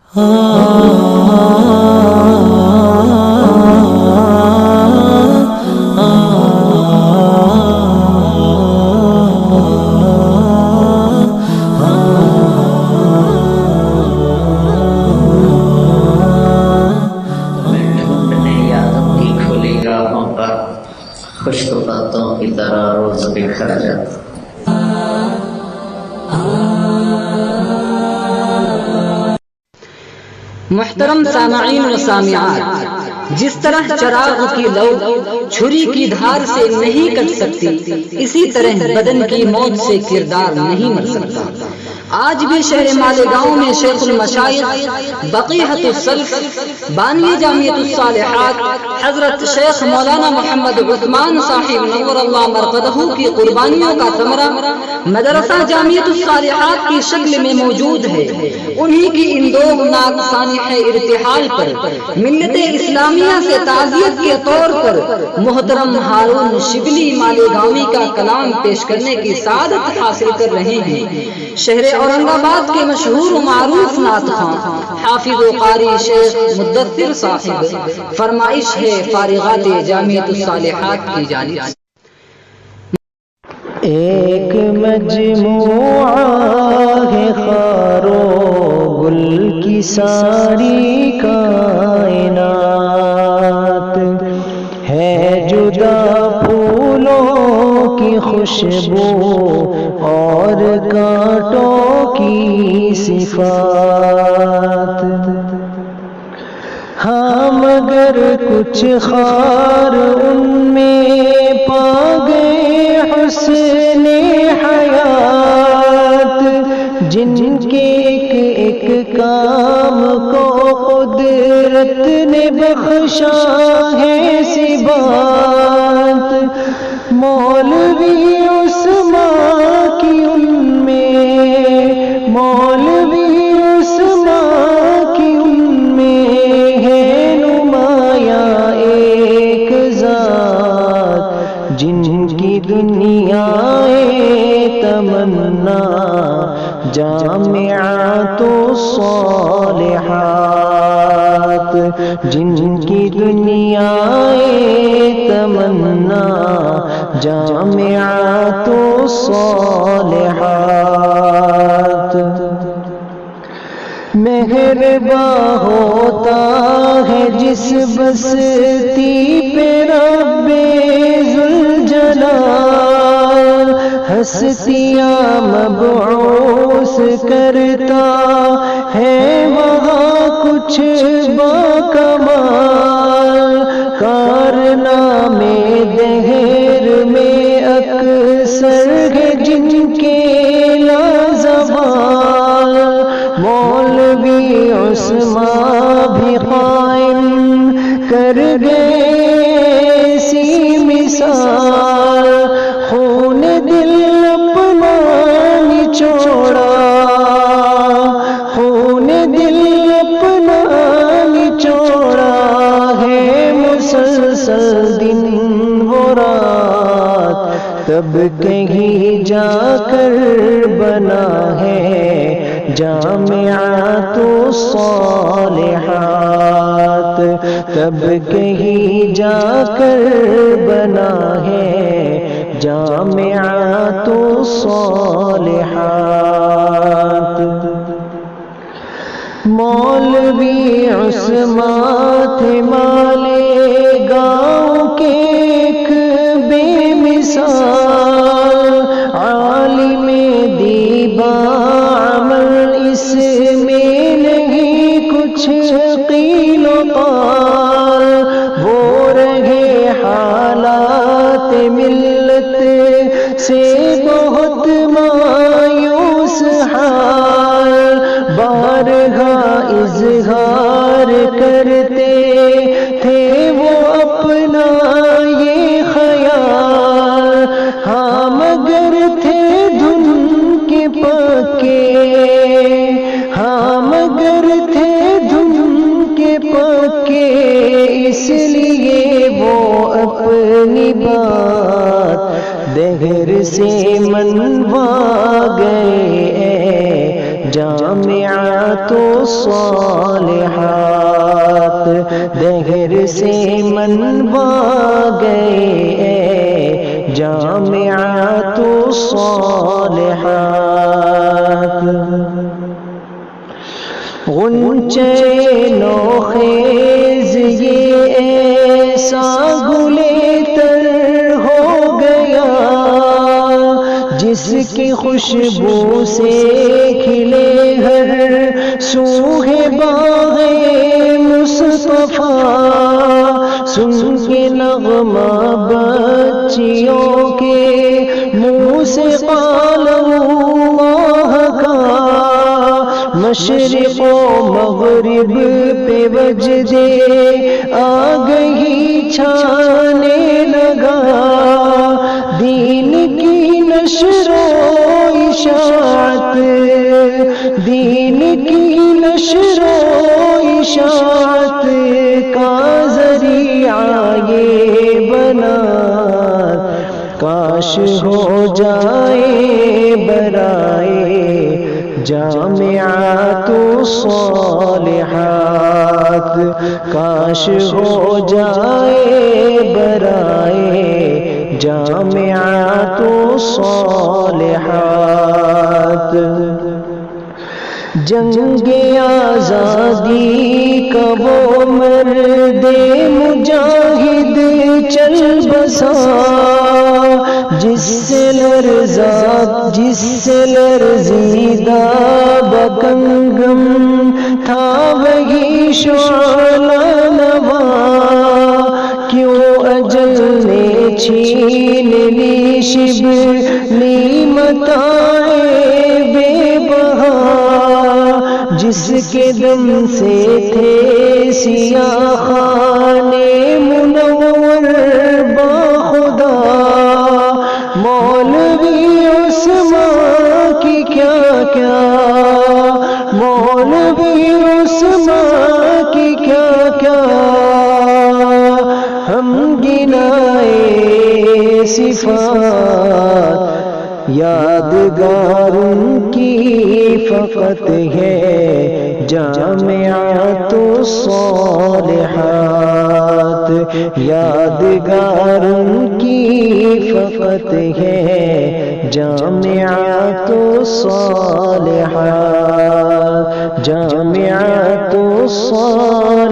خشک باتوں کی طرح روز بکھر جاتا. محترم سامعین و سامعات، جس طرح چراغ کی لو چھری کی دھار سے نہیں کٹ سکتی، اسی طرح بدن کی موت سے کردار نہیں مر سکتا. آج بھی شہر مالیگاؤں میں شیخ المشائخ بقیۃ السلف بانی جامعۃ الصالحات حضرت شیخ مولانا محمد عثمان صاحب نور اللہ مرقدہ کی قربانیوں کا ثمرہ مدرسہ جامعۃ الصالحات کی شکل میں موجود ہے. انہی کی ان دوغناک سانح ارتحال پر ملت اسلامیہ سے تعزیت کے طور پر محترم ہارون شبلی مالیگاؤں کا کلام پیش کرنے کی سعادت حاصل کر رہے ہیں. شہر اورنگ آباد کے مشہور و معروف نعت خواں حافظ و قاری شیخ مدثر صاحب فرمائش ہے فارغات جامعۃ الصالحات کی جانب سے. ایک مجموعہ ہے خار و گل کی ساری کائنات، ہے جدا پھولوں کی خوشبو اور کانٹوں کی صفات. ہاں مگر کچھ خار ان میں پا گئے حسن حیات، جن کے ایک ایک کام کو قدرت نے بخشا ہے صبات. مولوی عثمان کی ان میں، مولوی عثمان کی ان میں ہے نمایاں ایک ذات، جن کی دنیا تمنا جامعۃ الصالحات، جن کی دنیا تمنا جامعۃ الصالحات. مہرباں ہوتا ہے جس بستی پہ رب ذوالجلال، ہستیاں مبعوث کرتا ہے وہاں کچھ باکمال. کارنامے دہر میں اکثر ہے جن کے لازوال. مولوی عثمان بھی قائم کر گئے ایسی مثال، خون دل اپنا نچوڑا، خون دل اپنا نچوڑا ہے مسلسل دن و رات. تب کہیں جا کر بنا ہے جامعۃ الصالحات، تب کہیں جا کر بنا ہے جامعۃ الصالحات. مولوی عثمان تھے مالیگاؤں کے ایک بے مثال عالم دیبا، اس میں نہیں کچھ قیل و قال. وہ رہے حالات ملت سے بہت مایوس حال، بارگاہ اظہار کرتے تھے وہ اپنا یہ خیال. ہاں مگر تھے دھن کے پکے، ہاں مگر تھے دھن کے پکے، اس لیے وہ اپنی بات دہر سے منوا گئے. جامعۃ الصالحات دہر سے منوا گئے جامعات الصالحات غنچے نوخیز یہ ایسا گلے تر ہو گیا جس کی خوشبو سے کھلے ہر سوہ باغ مصطفیٰ سن کے نغمہ بچیوں کے منہ سے قال اللہ کا مشرق و مغرب پہ وجدے آگہی چھانے لگا دین کی نشر و اشاعت دین کی نشر و اشاعت کا ذریعہ یہ بنا کاش ہو جائے برائے جامعات الصالحات کاش ہو جائے برائے جامعات الصالحات جنگ آزادی کا وہ مرد مجاہد چل بسا جس سے لرزیدہ بکنگم تھا وہی شعلہ نوا کیوں اجل نے چھین لی شبلی متاعِ بے بہا جس کے دم سے تھے سیاہ خانے منور باخدا مولوی عثمان کی کیا کیا مولوی عثمان کی کیا کیا ہم گنائے صفات یادگار ان کی فقط ہے جامعات الصالحات یادگار ان کی فقط ہے جامعات الصالحات جامعات الصالحات